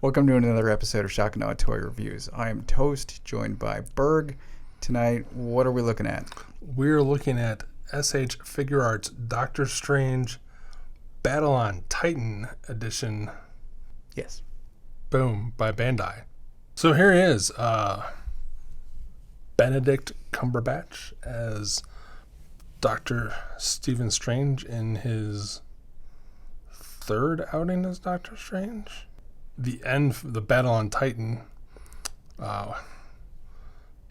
Welcome to another episode of Shock and Awe Toy Reviews. I am Toast, joined by Berg. Tonight, what are we looking at? We're looking at S.H. Figuarts Doctor Strange Battle on Titan edition. Yes. Boom, by Bandai. So here he is, Benedict Cumberbatch as Dr. Stephen Strange in his third outing as Doctor Strange. The battle on Titan,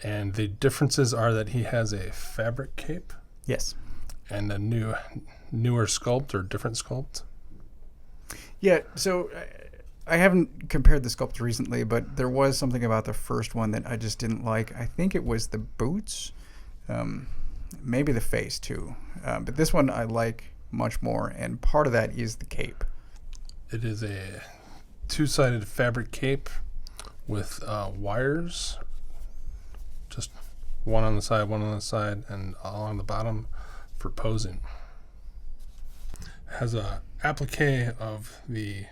and the differences are that he has a fabric cape. Yes. And a newer sculpt or different sculpt. Yeah, so I haven't compared the sculpt recently, but there was something about the first one that I just didn't like. I think it was the boots, maybe the face too. But this one I like much more, and part of that is the cape. It is a two-sided fabric cape with wires, just one on the side, and along the bottom for posing. It has a applique of the...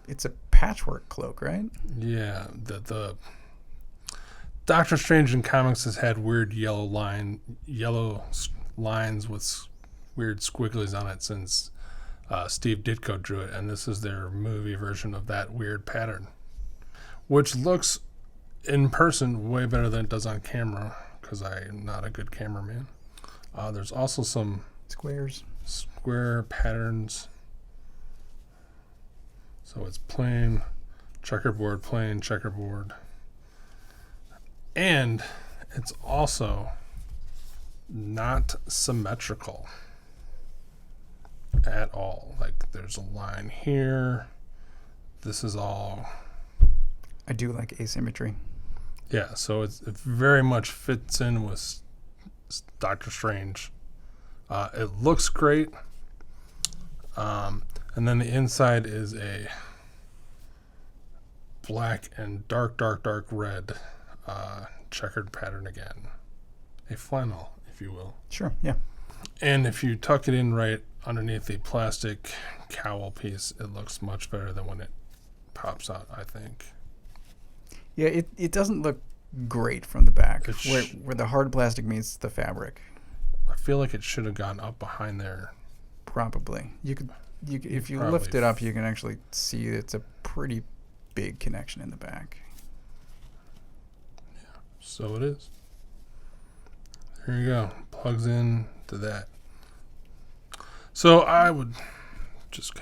It's a patchwork cloak, right? Yeah, the Doctor Strange in comics has had weird yellow lines with weird squigglies on it since Steve Ditko drew it, and this is their movie version of that weird pattern, which looks in person way better than it does on camera because I'm not a good cameraman. There's also some square patterns. So it's plain checkerboard, and it's also not symmetrical at all. Like there's a line here. This is all... I do like asymmetry. Yeah, so it very much fits in with Doctor Strange. It looks great. And then the inside is a black and dark red checkered pattern again. A flannel, if you will. Sure, yeah. And if you tuck it in right underneath the plastic cowl piece, it looks much better than when it pops out, I think. Yeah, it doesn't look great from the back, where the hard plastic meets the fabric. I feel like it should have gone up behind there. Probably. If you lift it up, you can actually see it's a pretty big connection in the back. Yeah, so it is. There you go. Plugs in to that. So I would just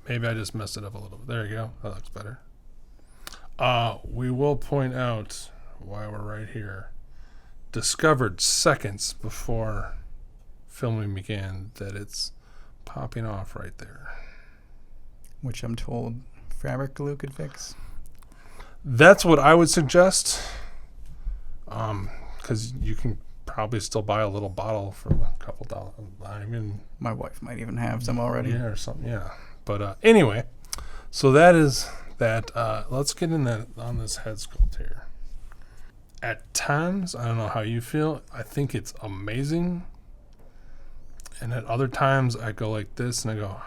maybe I just messed it up a little bit. There you go. That looks better. We will point out why we're right here. Discovered seconds before filming began that it's popping off right there. Which I'm told fabric glue could fix. That's what I would suggest. Because you can probably still buy a little bottle for a couple dollars. My wife might even have some already. Yeah, or something. Yeah. But anyway, so that is that. Let's get in on this head sculpt here. At times, I don't know how you feel, I think it's amazing. And at other times, I go like this and I go,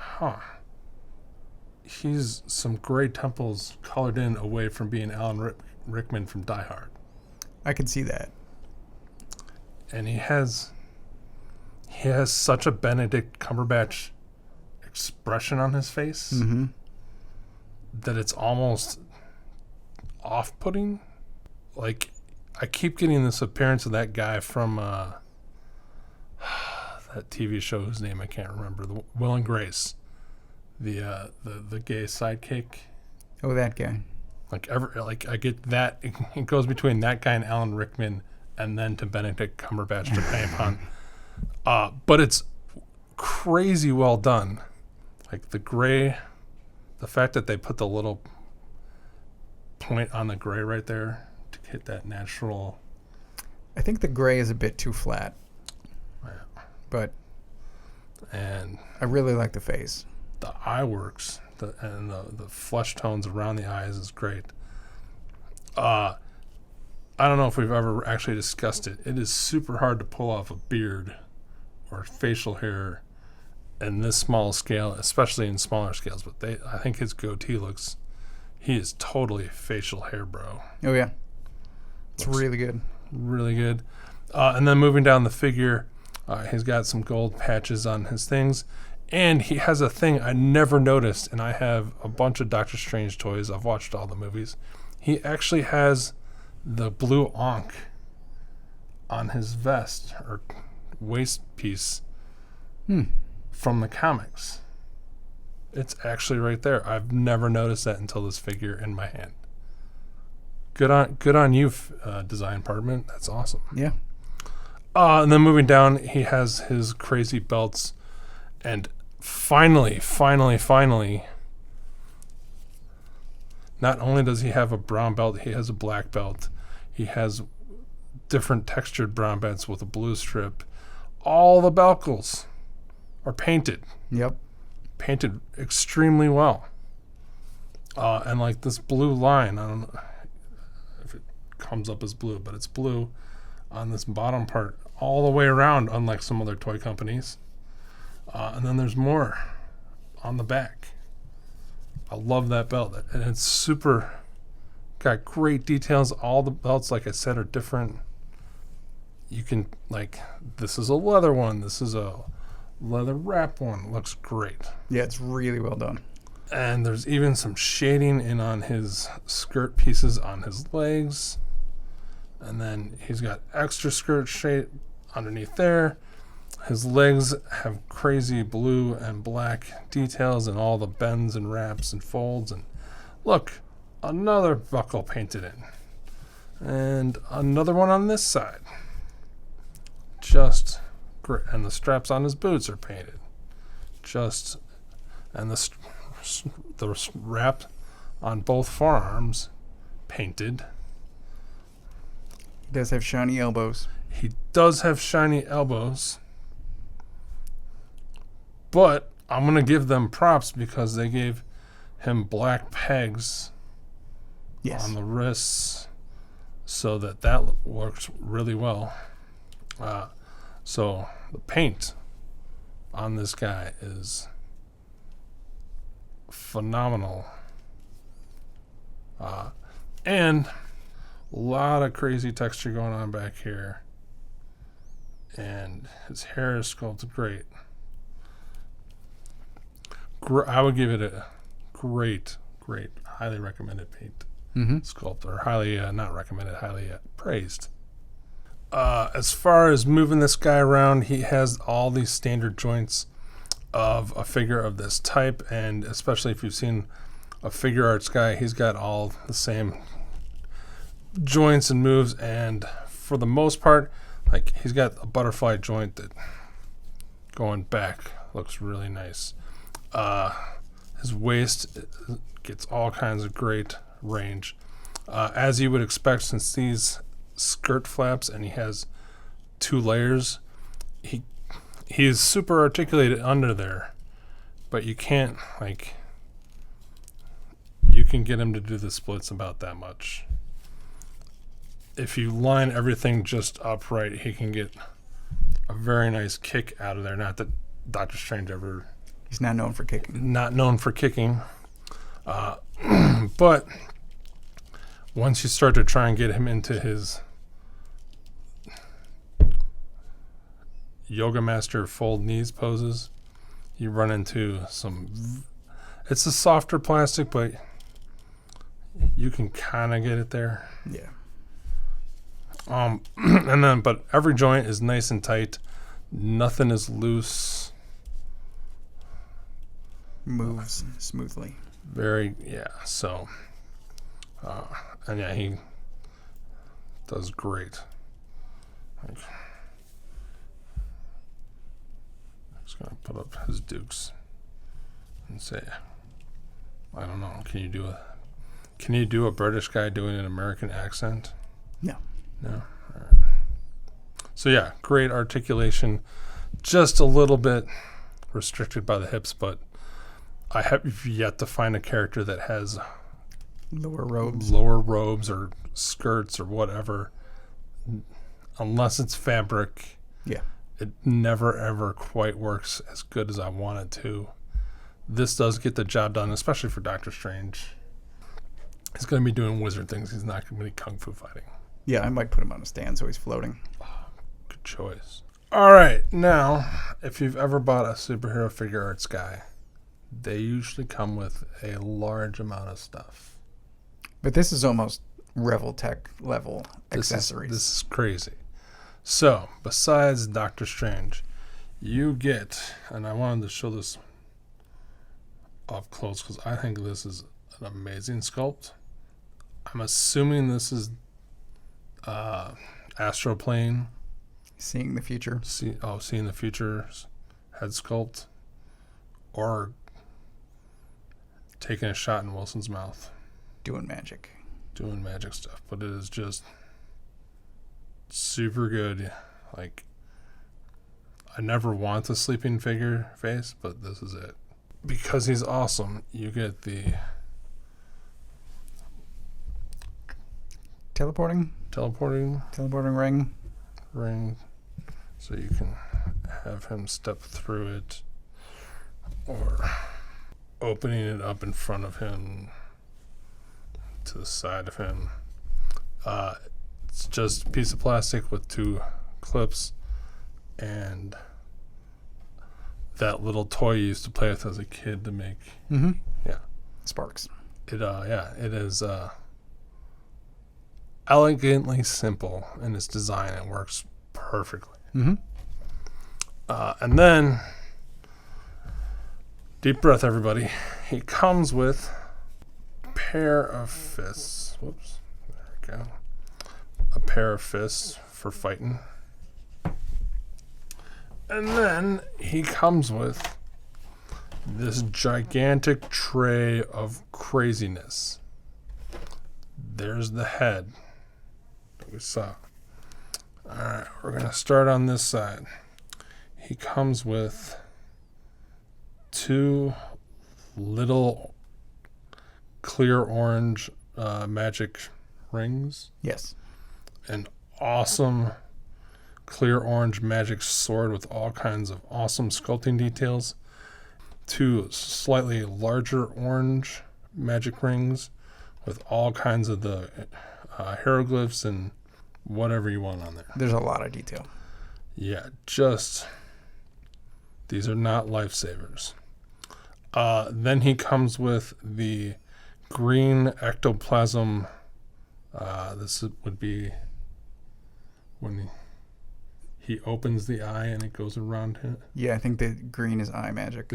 he's some gray temples colored in away from being Alan Rickman from Die Hard. I can see that. And he has such a Benedict Cumberbatch expression on his face that it's almost off-putting. Like, I keep getting this appearance of that guy from that TV show whose name I can't remember, the Will and Grace, the gay sidekick. Oh, that guy. I get that. It goes between that guy and Alan Rickman, and then to Benedict Cumberbatch depending upon. But it's crazy well done. Like the gray, the fact that they put the little point on the gray right there to hit that natural. I think the gray is a bit too flat. And I really like the face. The eye works, and the flesh tones around the eyes is great. I don't know if we've ever actually discussed it. It is super hard to pull off a beard or facial hair in this small scale, especially in smaller scales. But I think his goatee he is totally facial hair, bro. Oh yeah, it's really good. Really good. And then moving down the figure, he's got some gold patches on his things. And he has a thing I never noticed, and I have a bunch of Doctor Strange toys. I've watched all the movies. He actually has the blue Ankh on his vest or waist piece from the comics. It's actually right there. I've never noticed that until this figure in my hand. Good on you, design department. That's awesome. Yeah. And then moving down, he has his crazy belts, and finally, not only does he have a brown belt, he has a black belt. He has different textured brown belts with a blue strip. All the belts are painted. Yep. Painted extremely well. And like this blue line, I don't know if it comes up as blue, but it's blue on this bottom part all the way around, unlike some other toy companies. And then there's more on the back. I love that belt. And it's super, got great details. All the belts, like I said, are different. You can, like, this is a leather one. This is a leather wrap one. It looks great. Yeah, it's really well done. And there's even some shading in on his skirt pieces on his legs. And then he's got extra skirt shade underneath there. His legs have crazy blue and black details and all the bends and wraps and folds. And look, another buckle painted in. And another one on this side. Just great. And the straps on his boots are painted. And the wrap on both forearms painted. He does have shiny elbows. He does have shiny elbows. But I'm going to give them props because they gave him black pegs on the wrists so that works really well. So the paint on this guy is phenomenal. And a lot of crazy texture going on back here. And his hair is sculpted great. I would give it a great, highly recommended paint sculpt, or highly, not recommended, highly praised. As far as moving this guy around, he has all these standard joints of a figure of this type, and especially if you've seen a Figuarts guy, he's got all the same joints and moves, and for the most part, like, he's got a butterfly joint that going back looks really nice. His waist gets all kinds of great range, as you would expect, since these skirt flaps and he has 2 layers. He's super articulated under there, but you can't, like, you can get him to do the splits about that much. If you line everything just upright, he can get a very nice kick out of there. Not that Doctor Strange ever... He's not known for kicking. Not known for kicking. But once you start to try and get him into his yoga master fold knees poses, you run into some... It's a softer plastic, but you can kind of get it there. Yeah. And then, but every joint is nice and tight. Nothing is loose. Moves smoothly. Very, yeah. So, and yeah, he does great. Like, I'm just gonna put up his dukes and say, I don't know. Can you do a British guy doing an American accent? No. No. All right. So yeah, great articulation. Just a little bit restricted by the hips, but I have yet to find a character that has lower robes or skirts or whatever, unless it's fabric. Yeah, it never ever quite works as good as I want it to. This does get the job done, especially for Doctor Strange. He's going to be doing wizard things. He's not going to be kung fu fighting. Yeah, I might put him on a stand so he's floating. Good choice. All right, now, if you've ever bought a superhero figure arts guy, they usually come with a large amount of stuff. But this is almost Reveltech level accessories. This is crazy. So, besides Doctor Strange, you get, and I wanted to show this up close because I think this is an amazing sculpt. I'm assuming this is Astral Plane. Seeing the future. Seeing the future's head sculpt. Or taking a shot in Wilson's mouth. Doing magic Stuff. But it is just super good. Like, I never want the sleeping figure face, but this is it. Because he's awesome, you get the teleporting ring, so you can have him step through it, or opening it up in front of him, to the side of him. It's just a piece of plastic with 2 clips and that little toy you used to play with as a kid to make sparks. It is elegantly simple in its design and works perfectly. And then, deep breath, everybody. He comes with a pair of fists. Whoops. There we go. A pair of fists for fighting. And then he comes with this gigantic tray of craziness. There's the head that we saw. Alright, we're going to start on this side. He comes with 2 little clear orange magic rings. Yes. An awesome clear orange magic sword with all kinds of awesome sculpting details. 2 slightly larger orange magic rings with all kinds of the hieroglyphs and whatever you want on there. There's a lot of detail. Yeah, these are not lifesavers. Then he comes with the green ectoplasm. This would be when he opens the eye and it goes around him. Yeah, I think the green is eye magic.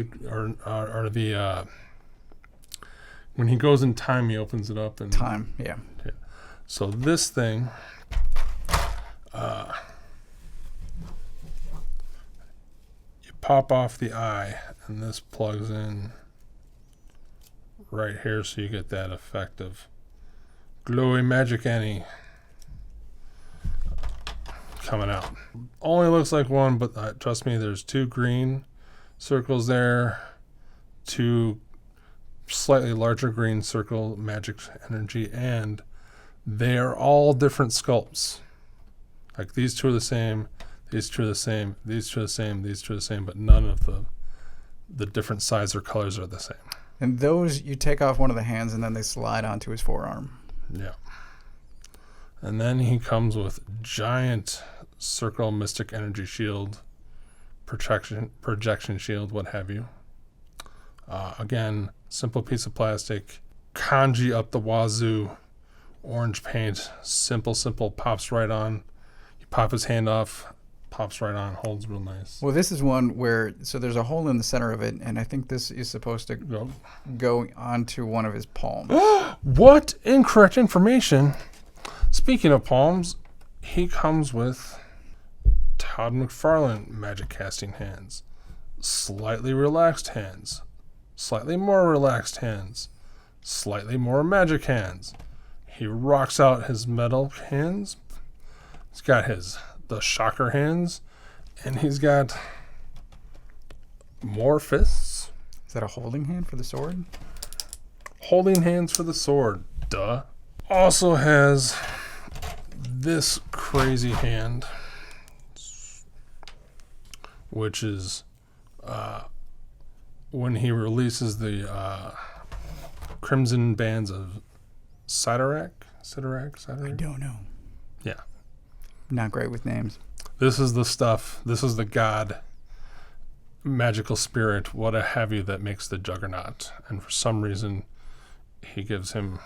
When he goes in time, he opens it up. Time, yeah. So this thing, you pop off the eye, and this plugs in right here, so you get that effect of glowy magic Annie coming out. Only looks like one, but trust me, there's 2 green circles there, 2 slightly larger green circle magic energy, and they are all different sculpts. Like, these 2 are the same, these 2 are the same, these 2 are the same, these 2 are the same, but none of the different size or colors are the same. And those, you take off one of the hands and then they slide onto his forearm. Yeah. And then he comes with giant circle mystic energy shield, projection shield, what have you. Again, simple piece of plastic, kanji up the wazoo, orange paint, simple, pops right on. You pop his hand off, pops right on, holds real nice. Well, this is one where, so there's a hole in the center of it, and I think this is supposed to go onto one of his palms. What incorrect information. Speaking of palms, he comes with Todd McFarlane magic casting hands, slightly relaxed hands, slightly more relaxed hands, slightly more magic hands. He rocks out his metal hands. He's got the shocker hands, and he's got more fists. Is that a holding hand for the sword? Holding hands for the sword, duh. Also has this crazy hand. which is when he releases the Crimson Bands of Sidorak. I don't know. Yeah. Not great with names. This is the stuff. This is the god, magical spirit, what have you, that makes the Juggernaut. And for some reason, he gives him...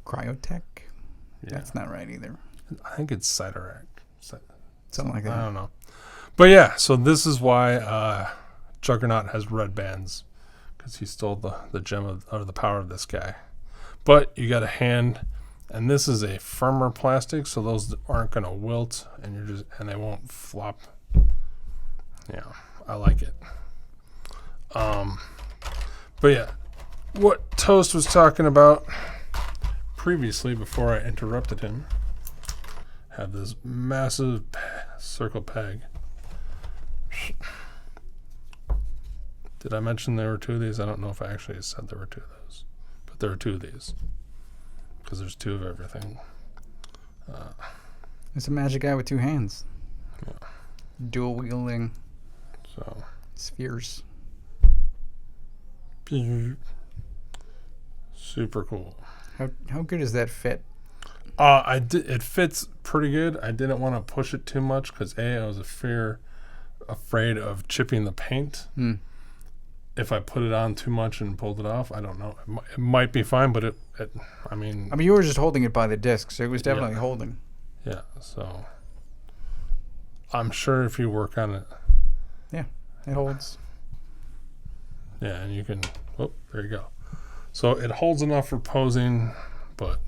Cryotech? Yeah. That's not right either. I think it's Sidorak. Something like that. I don't know. But yeah, so this is why Juggernaut has red bands, because he stole the gem of the power of this guy. But you got a hand, and this is a firmer plastic, so those aren't going to wilt, and they won't flop. Yeah, I like it. But yeah, what Toast was talking about previously, before I interrupted him, have this massive circle peg. Did I mention there were two of these? I don't know if I actually said there were two of those, but there are two of these because there's two of everything. It's a magic guy with two hands. Yeah. Dual wielding So spheres. super cool. How good does that fit? It fits pretty good. I didn't want to push it too much because I was afraid of chipping the paint. If I put it on too much and pulled it off, I don't know. It might be fine, but I mean, you were just holding it by the disc, so it was definitely holding. Yeah, so I'm sure if you work on it. Yeah, it holds. Yeah, and you can. Oh, there you go. So it holds enough for posing, but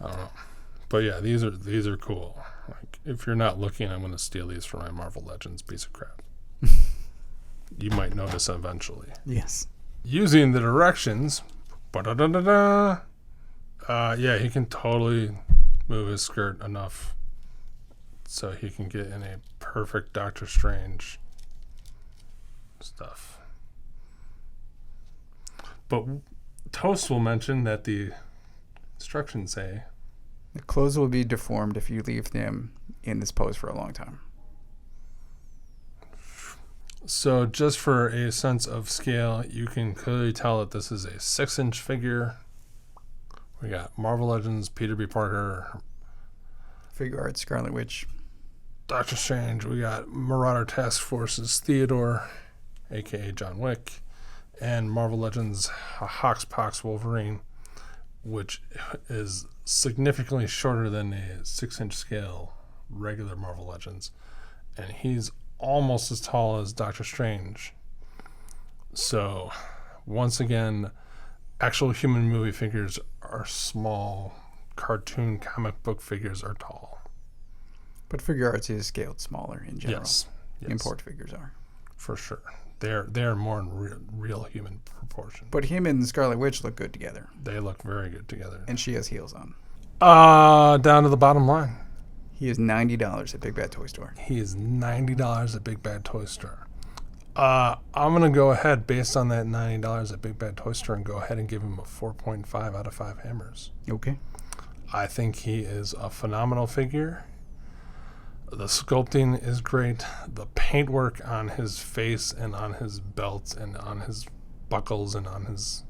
I don't know. But yeah, these are cool. Like, if you're not looking, I'm going to steal these for my Marvel Legends piece of crap. You might notice eventually. Yes. Using the directions, yeah, he can totally move his skirt enough so he can get in a perfect Doctor Strange stuff. But Toast will mention that the instructions say the clothes will be deformed if you leave them in this pose for a long time. So just for a sense of scale, you can clearly tell that this is a 6-inch figure. We got Marvel Legends, Peter B. Parker, Figuarts, Scarlet Witch, Doctor Strange. We got Marauder Task Force's Theodore, a.k.a. John Wick, and Marvel Legends Hoxpox Wolverine, which is significantly shorter than a 6-inch scale regular Marvel Legends. And he's almost as tall as Doctor Strange. So, once again, actual human movie figures are small. Cartoon comic book figures are tall. But Figuarts is scaled smaller in general. Yes. Import figures are. For sure. They're more in real human proportion. But him and Scarlet Witch look good together. They look very good together. And she has heels on. Down to the bottom line. He is $90 at Big Bad Toy Store. He is $90 at Big Bad Toy Store. I'm going to go ahead, based on that $90 at Big Bad Toy Store, and go ahead and give him a 4.5 out of 5 hammers. Okay. I think he is a phenomenal figure. The sculpting is great. The paintwork on his face and on his belt and on his buckles and on his...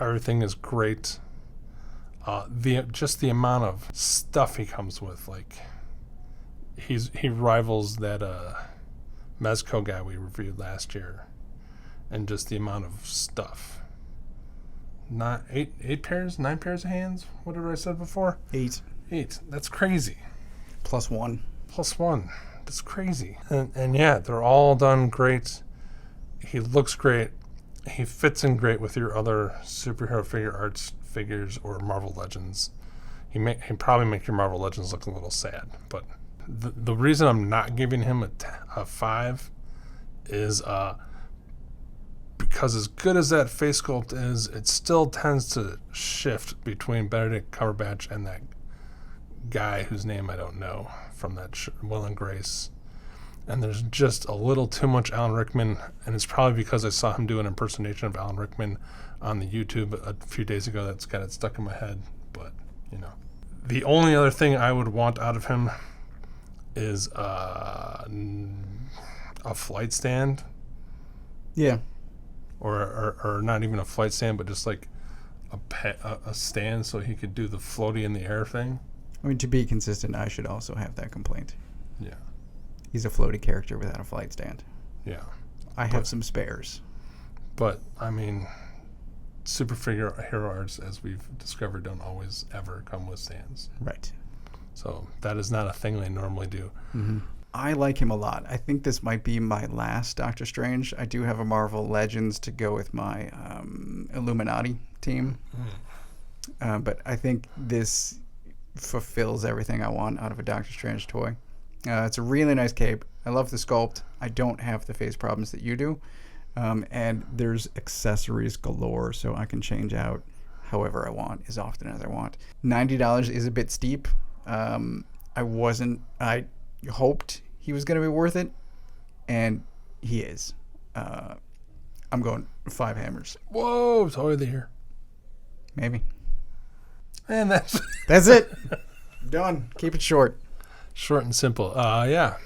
everything is great. The amount of stuff he comes with, like he rivals that Mezco guy we reviewed last year, and just the amount of stuff. Not nine pairs of hands. What did I said before? 8. That's crazy. Plus 1. That's crazy. And yeah, they're all done great. He looks great. He fits in great with your other superhero figure arts figures or Marvel Legends. He'd probably make your Marvel Legends look a little sad, but the reason I'm not giving him a 5 is because as good as that face sculpt is, it still tends to shift between Benedict Cumberbatch and that guy whose name I don't know from that Will and Grace. And there's just a little too much Alan Rickman, and it's probably because I saw him do an impersonation of Alan Rickman on the YouTube a few days ago that's got it stuck in my head. But, you know. The only other thing I would want out of him is, I a flight stand, Yeah. or not even a flight stand, but just like a stand so he could do the floaty in the air thing. I mean, to be consistent, I should also have that complaint. Yeah. He's a floaty character without a flight stand. Yeah. I have some spares. But, I mean, super figure hero arts, as we've discovered, don't always ever come with stands. Right. So that is not a thing they normally do. Mm-hmm. I like him a lot. I think this might be my last Doctor Strange. I do have a Marvel Legends to go with my Illuminati team. But I think this fulfills everything I want out of a Doctor Strange toy. It's a really nice cape. I love the sculpt. I don't have the face problems that you do. And there's accessories galore, so I can change out however I want, as often as I want. $90 is a bit steep. I hoped he was going to be worth it, and he is. I'm going 5 hammers. Whoa, toy of the year. Maybe. And that's it. Done. Keep it short. Short and simple. Yeah.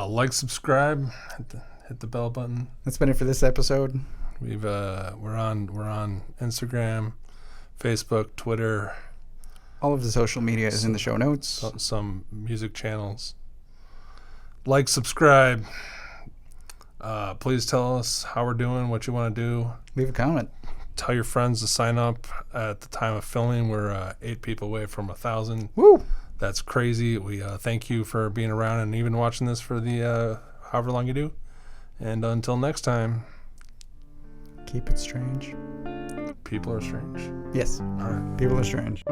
Like, subscribe, hit the bell button. That's been it for this episode. We're on Instagram, Facebook, Twitter. All of the social media is in the show notes. Some music channels. Like, subscribe. Please tell us how we're doing, what you want to do. Leave a comment. Tell your friends to sign up. At the time of filming, we're 8 people away from 1,000. Woo! That's crazy. We thank you for being around and even watching this for the however long you do. And until next time, keep it strange. People are strange. Yes. All right. People are strange.